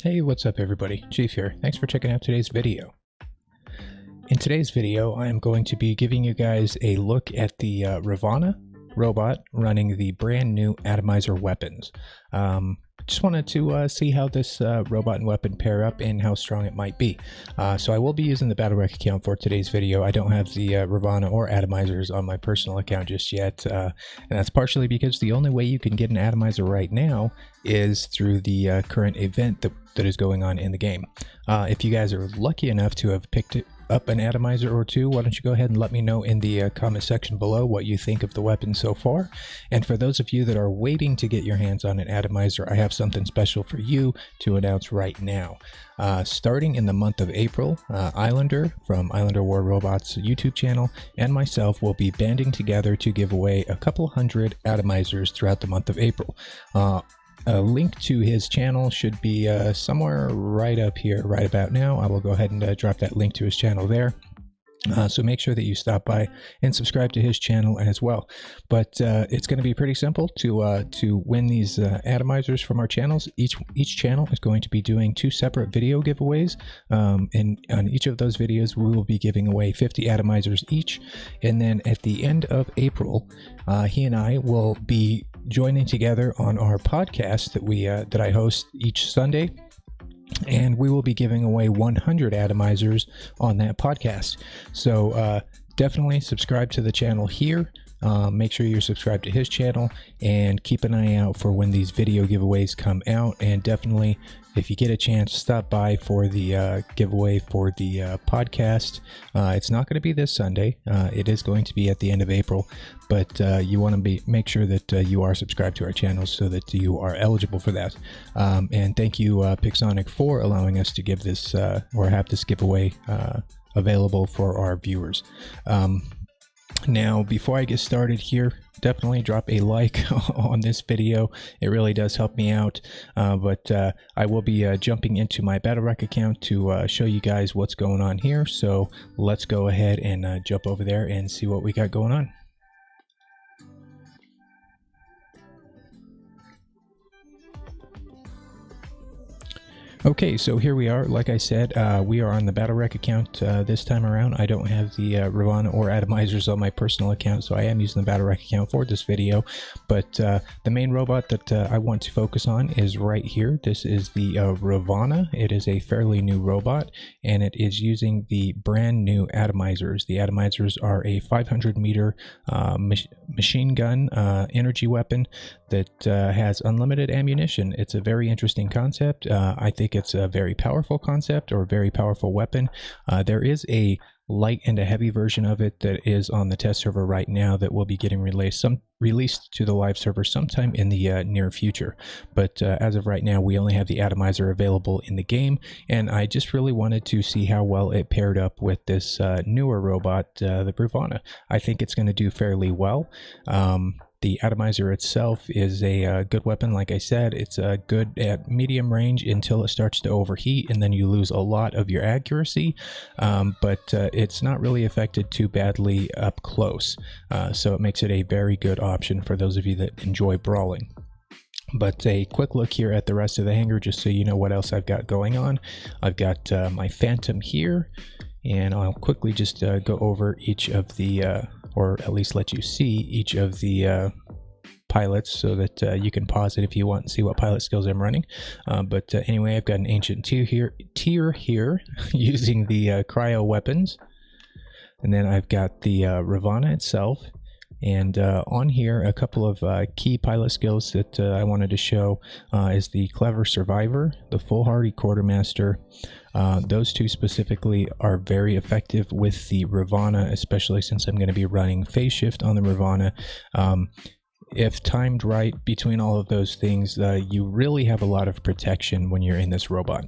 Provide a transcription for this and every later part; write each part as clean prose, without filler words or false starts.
Hey, what's up everybody? Chief here. Thanks for checking out today's video. In today's video, I am going to be giving you guys a look at the Ravana robot running the brand new Atomizer weapons. Just wanted to see how this robot and weapon pair up and how strong it might be. So I will be using the BattleRec account for today's video. I don't have the Ravana or Atomizers on my personal account just yet, and that's partially because the only way you can get an Atomizer right now is through the current event that is going on in the game. If you guys are lucky enough to have picked up an Atomizer or two, why don't you go ahead and let me know in the comment section below what you think of the weapon so far. And for those of you that are waiting to get your hands on an Atomizer, I have something special for you to announce right now. Starting in the month of April, Islander from Islander War Robots YouTube channel and myself will be banding together to give away a couple hundred Atomizers throughout the month of April. A link to his channel should be somewhere right up here, right about now. I will go ahead and drop that link to his channel there. So make sure that you stop by and subscribe to his channel as well. But it's going to be pretty simple to win these Atomizers from our channels. Each channel is going to be doing 2 separate video giveaways, and on each of those videos we will be giving away 50 Atomizers each. And then at the end of April, he and I will be joining together on our podcast that I host each Sunday. And we will be giving away 100 Atomizers on that podcast. So definitely subscribe to the channel here. Make sure you're subscribed to his channel and keep an eye out for when these video giveaways come out. And definitely, if you get a chance, stop by for the giveaway for the podcast. It's not going to be this Sunday. It is going to be at the end of April, but you want to make sure that you are subscribed to our channel so that you are eligible for that. And thank you, Pixonic, for allowing us to give this or have this giveaway available for our viewers. Now, before I get started here, definitely drop a like on this video. It really does help me out. But I will be jumping into my BattleRec account to show you guys what's going on here. So let's go ahead and jump over there and see what we got going on. Okay, so here we are. Like I said, we are on the BattleRec account this time around. I don't have the Ravana or Atomizers on my personal account, so I am using the BattleRec account for this video. But the main robot that I want to focus on is right here. This is the Ravana. It is a fairly new robot, and it is using the brand new Atomizers. The Atomizers are a 500-meter machine gun energy weapon that has unlimited ammunition. It's a very interesting concept. I think it's a very powerful concept or a very powerful weapon. There is a light and a heavy version of it that is on the test server right now that will be getting released to the live server sometime in the near future. But as of right now, we only have the Atomizer available in the game, and I just really wanted to see how well it paired up with this newer robot, the Ravana. I think it's going to do fairly well. The Atomizer itself is a good weapon. Like I said, it's good at medium range until it starts to overheat, and then you lose a lot of your accuracy, but it's not really affected too badly up close, so it makes it a very good option for those of you that enjoy brawling. But a quick look here at the rest of the hangar, just so you know what else I've got going on. I've got my Phantom here, and I'll quickly just go over each of the or at least let you see each of the pilots so that you can pause it if you want and see what pilot skills I'm running. But anyway, I've got an ancient tier here using the cryo weapons. And then I've got the Ravana itself. And on here, a couple of key pilot skills that I wanted to show is the Clever Survivor, the Foolhardy Quartermaster. Those two specifically are very effective with the Ravana, especially since I'm going to be running phase shift on the Ravana. If timed right between all of those things, you really have a lot of protection when you're in this robot.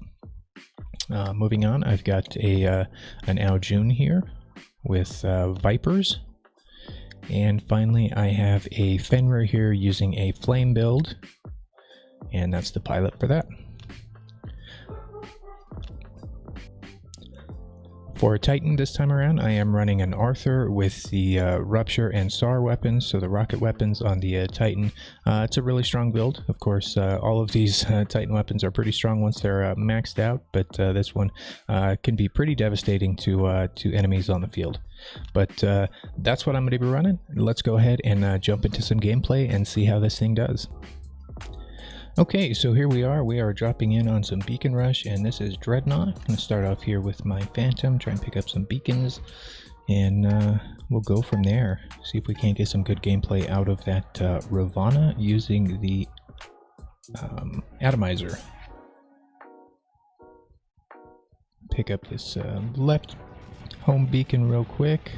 Moving on, I've got an Aljun here with Vipers. And finally, I have a Fenrir here using a flame build, and that's the pilot for that. For Titan this time around, I am running an Arthur with the Rupture and SAR weapons, so the rocket weapons on the Titan. It's a really strong build. Of course, all of these Titan weapons are pretty strong once they're maxed out, but this one can be pretty devastating to enemies on the field. But that's what I'm going to be running. Let's go ahead and jump into some gameplay and see how this thing does. Okay, so here we are. We are dropping in on some beacon rush, and this is Dreadnought. I'm going to start off here with my Phantom, try and pick up some beacons, and we'll go from there. See if we can't get some good gameplay out of that Ravana using the Atomizer. Pick up this left home beacon real quick,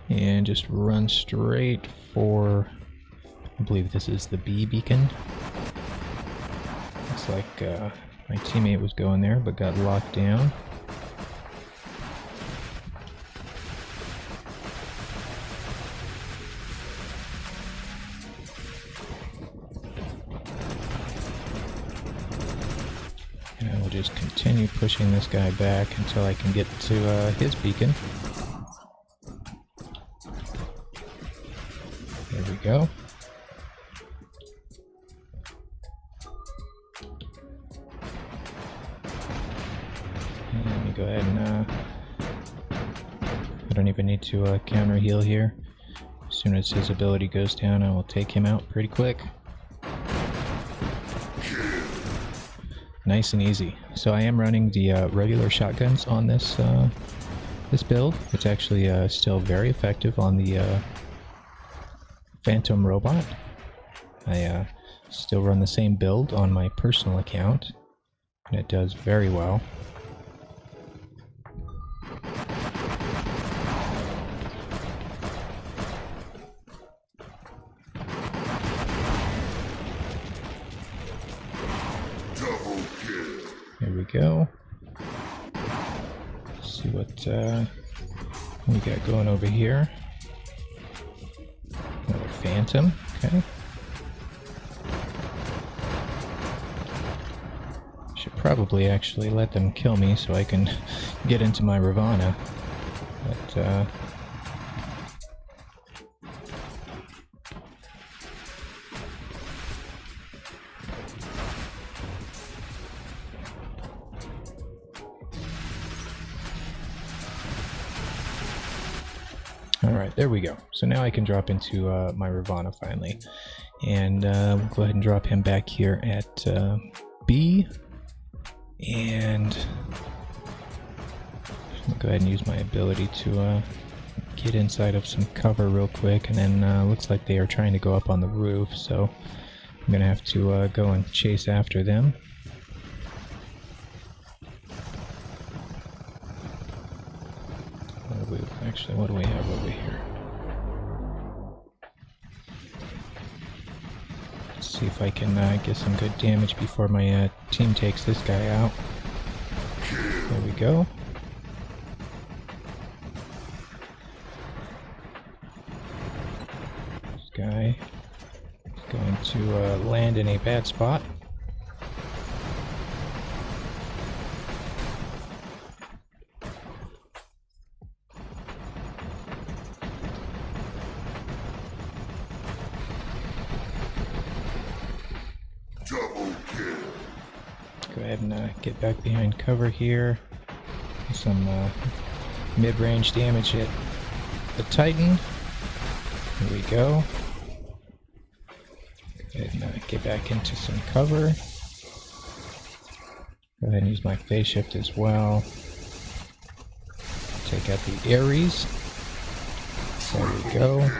and just run straight for, I believe this is the B beacon. Looks like my teammate was going there, but got locked down. And we'll just continue pushing this guy back until I can get to his beacon. There we go. Let me go ahead and I don't even need to counter heal here. As soon as his ability goes down, I will take him out pretty quick. Nice and easy. So I am running the regular shotguns on this this build. It's actually still very effective on the Phantom robot. I still run the same build on my personal account, and it does very well. There we go. Let's see what we got going over here. Another Phantom, okay. Should probably actually let them kill me so I can get into my Ravana. But Alright, there we go. So now I can drop into my Ravana finally. And we'll go ahead and drop him back here at B. And I'll go ahead and use my ability to get inside of some cover real quick. And then looks like they are trying to go up on the roof, so I'm going to have to go and chase after them. Actually, what do we have over here? Let's see if I can get some good damage before my team takes this guy out. There we go. This guy is going to land in a bad spot. Go ahead and get back behind cover here. Some mid-range damage at the Titan. Here we go. Go ahead and get back into some cover. Go ahead and use my phase shift as well. Take out the Ares. There we go.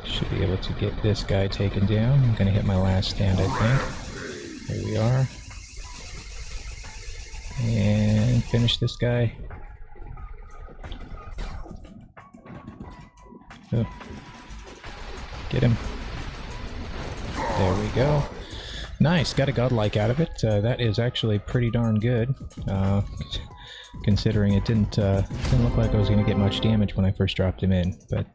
Should be able to get this guy taken down. I'm going to hit my last stand, I think. There we are. And finish this guy. Oh. Get him. There we go. Nice, got a godlike out of it. That is actually pretty darn good. considering it didn't look like I was going to get much damage when I first dropped him in, but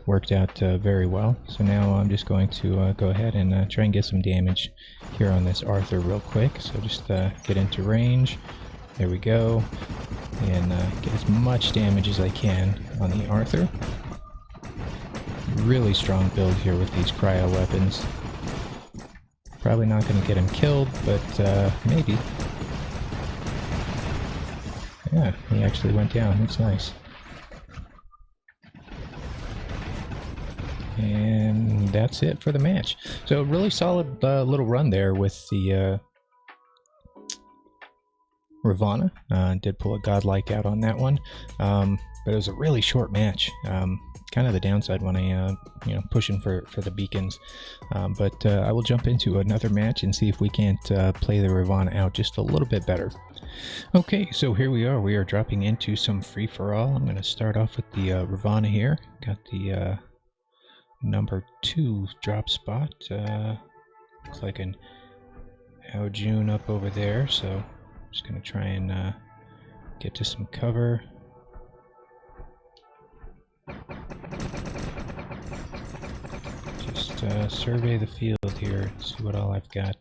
worked out very well. So now I'm just going to go ahead and try and get some damage here on this Arthur real quick. So just get into range. There we go. And get as much damage as I can on the Arthur. Really strong build here with these cryo weapons. Probably not going to get him killed, but maybe. Yeah, he actually went down. That's nice. And that's it for the match. So really solid little run there with the Ravana. Did pull a godlike out on that one, but it was a really short match. Kind of the downside when I pushing for the beacons, but I will jump into another match and see if we can't play the Ravana out just a little bit better. Okay, so here we are dropping into some free-for-all. I'm going to start off with the Ravana here. Got the number 2 drop spot. Looks like an Aojun up over there, so I'm just going to try and get to some cover. Just survey the field here, see what all I've got.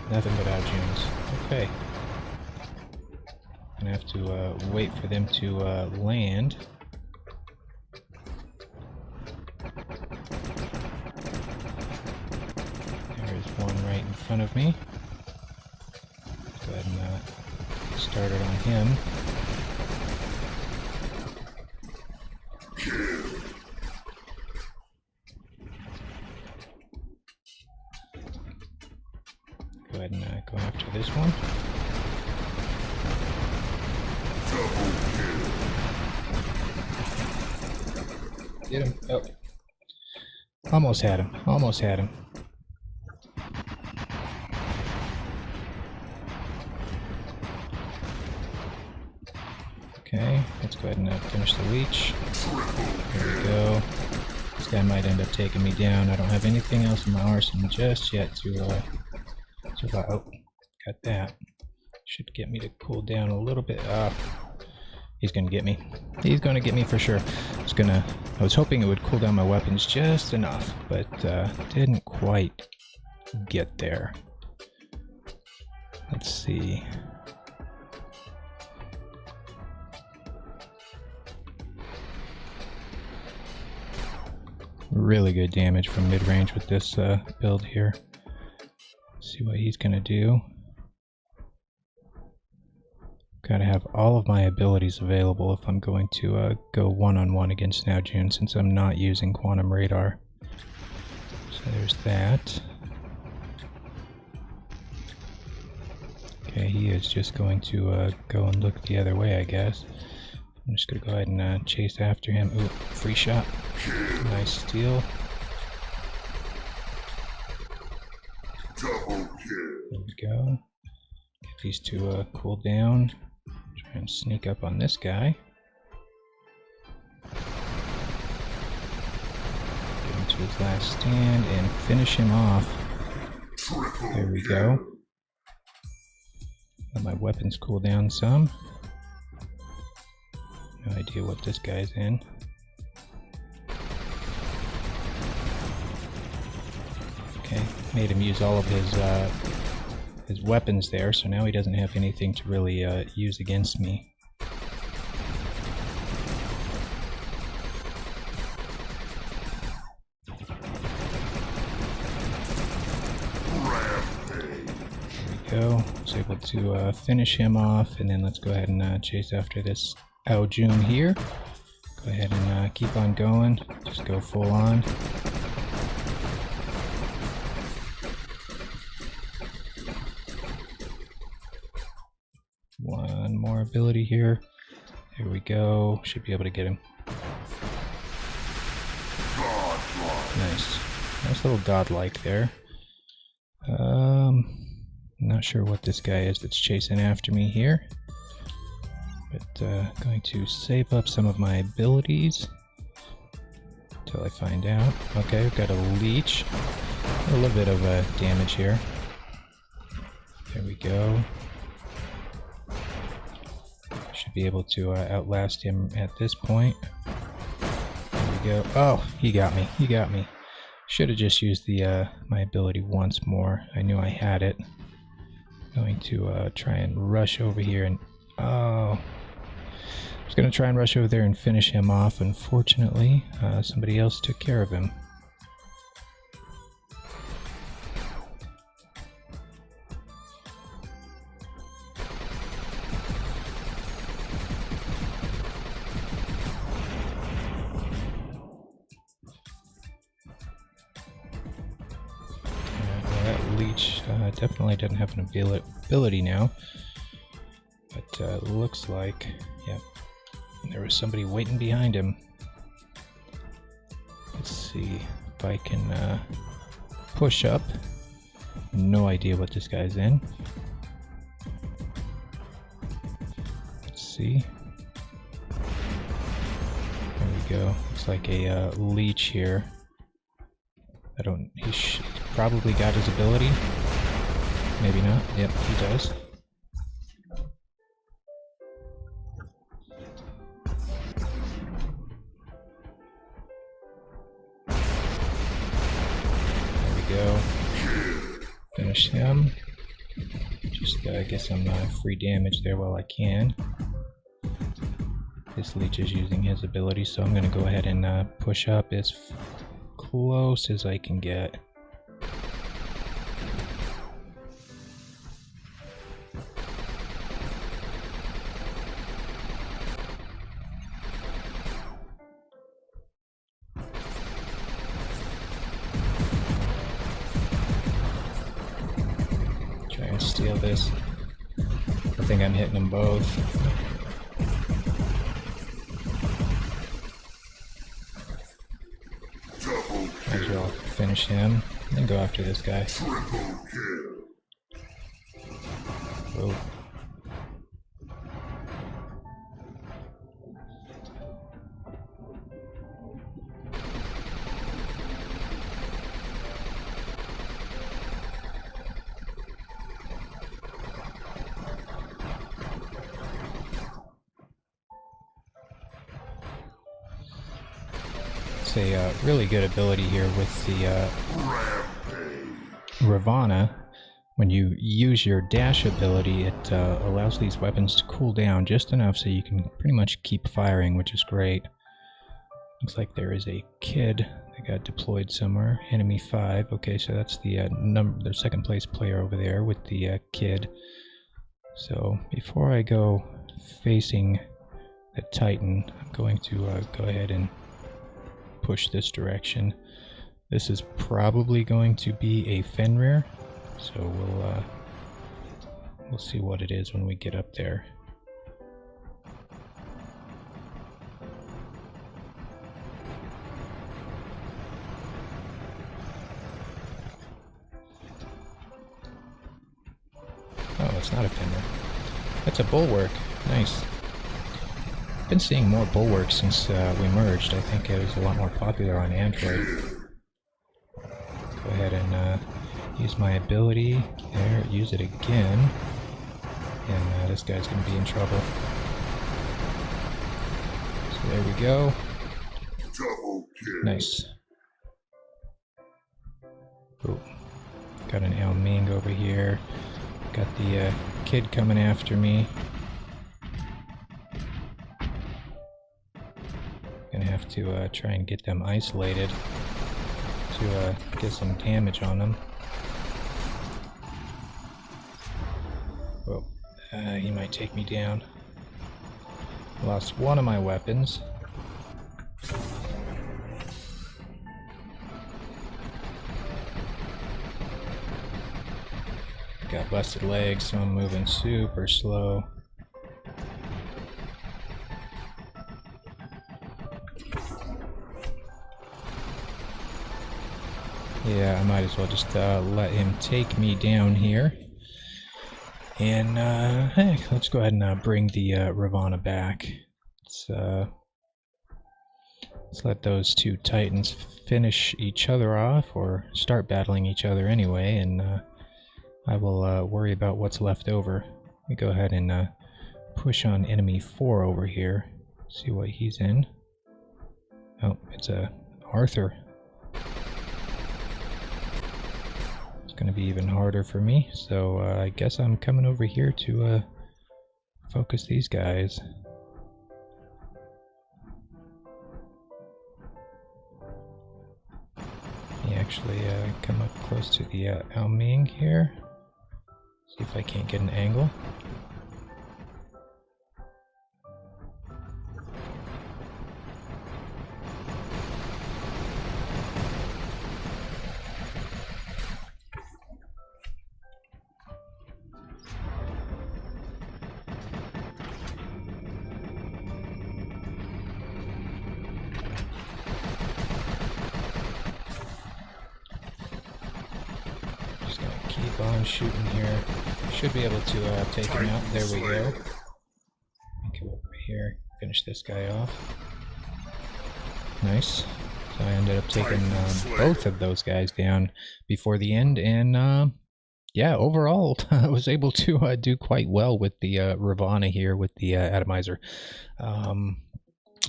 Nothing but Aojuns. Okay. Gonna have to wait for them to land. There's one right in front of me. Go ahead and start it on him. Go ahead and go after this one. Get him. Oh. Almost had him. Almost had him. Okay, let's go ahead and finish the leech. There we go. This guy might end up taking me down. I don't have anything else in my arsenal just yet to survive. Oh, got that. Should get me to cool down a little bit. He's gonna get me. He's gonna get me for sure. I was hoping it would cool down my weapons just enough, but didn't quite get there. Let's see. Really good damage from mid-range with this build here. Let's see what he's gonna do. Gotta have all of my abilities available if I'm going to go one-on-one against Aojun, since I'm not using quantum radar. So there's that. Okay, he is just going to go and look the other way, I guess. I'm just gonna go ahead and chase after him. Ooh, free shot. Nice steal. There we go. Get these two cooled down. Try and sneak up on this guy. Get him to his last stand and finish him off. There we go. Let my weapons cool down some. No idea what this guy's in. Okay, made him use all of his weapons there, so now he doesn't have anything to really use against me. There we go. Was able to finish him off, and then let's go ahead and chase after this Aojun here. Go ahead and keep on going. Just go full on. One more ability here. There we go. Should be able to get him. Nice. Nice little godlike there. Not sure what this guy is that's chasing after me here. But going to save up some of my abilities until I find out. Okay, we've got a leech. A little bit of damage here. There we go. Should be able to outlast him at this point. There we go. Oh, he got me. He got me. Should have just used the my ability once more. I knew I had it. Going to try and rush over here and... Oh. I was going to try and rush over there and finish him off. Unfortunately, somebody else took care of him. Leech definitely doesn't have an ability now, but looks like, yeah, there was somebody waiting behind him. Let's see if I can push up. No idea what this guy's in. Let's see. There we go. Looks like a leech here. He's probably got his ability. Maybe not. Yep, he does. There we go. Finish him. Just get some free damage there while I can. This leech is using his ability, so I'm going to go ahead and push up as close as I can get. Try and steal this. I think I'm hitting them both. Might as well finish him and go after this guy. Oh. It's a really good ability here with the Ravana. When you use your dash ability, it allows these weapons to cool down just enough so you can pretty much keep firing, which is great. Looks like there is a kid that got deployed somewhere. Enemy 5. Okay, so that's the second place player over there with the kid. So before I go facing the Titan, I'm going to go ahead and push this direction. This is probably going to be a Fenrir, so we'll see what it is when we get up there. Oh, it's not a Fenrir. That's a Bulwark. Nice. Been seeing more bulwarks since we merged. I think it was a lot more popular on Android. Go ahead and use my ability there, use it again, and this guy's gonna be in trouble. So there we go. Nice. Oh, got an El Ming over here. Got the kid coming after me. Gonna have to try and get them isolated to get some damage on them. Oh, he might take me down. Lost one of my weapons. Got busted legs, so I'm moving super slow. Yeah, I might as well just let him take me down here. And hey, let's go ahead and bring the Ravana back. Let's let those two Titans finish each other off, or start battling each other anyway, and I will worry about what's left over. Let me go ahead and push on enemy 4 over here. See what he's in. Oh, it's a Arthur. It's going to be even harder for me, so I guess I'm coming over here to focus these guys. Let me actually come up close to the Ming here. See if I can't get an angle. Keep on shooting here. Should be able to take him out. There we go. Come over here, finish this guy off. Nice. So I ended up taking both of those guys down before the end, and yeah, overall I was able to do quite well with the Ravana here with the Atomizer.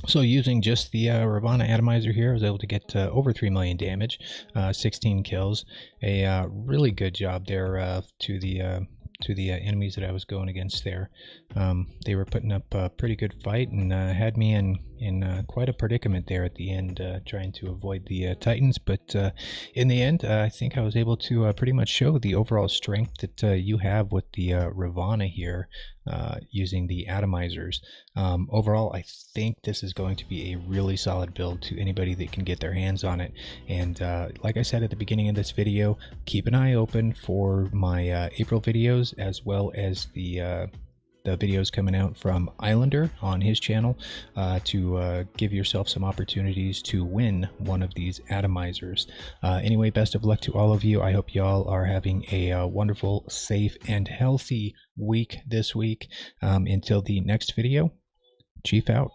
So using just the Ravana Atomizer here, I was able to get over 3 million damage, 16 kills. A really good job there to the enemies that I was going against there. They were putting up a pretty good fight and had me in quite a predicament there at the end, trying to avoid the Titans. But in the end, I think I was able to pretty much show the overall strength that you have with the Ravana here, using the Atomizers. Overall, I think this is going to be a really solid build to anybody that can get their hands on it. And like I said at the beginning of this video, keep an eye open for my April videos, as well as the videos coming out from Islander on his channel, to give yourself some opportunities to win one of these Atomizers. Anyway, best of luck to all of you. I hope y'all are having a wonderful, safe, and healthy week this week. Until the next video, Chief out.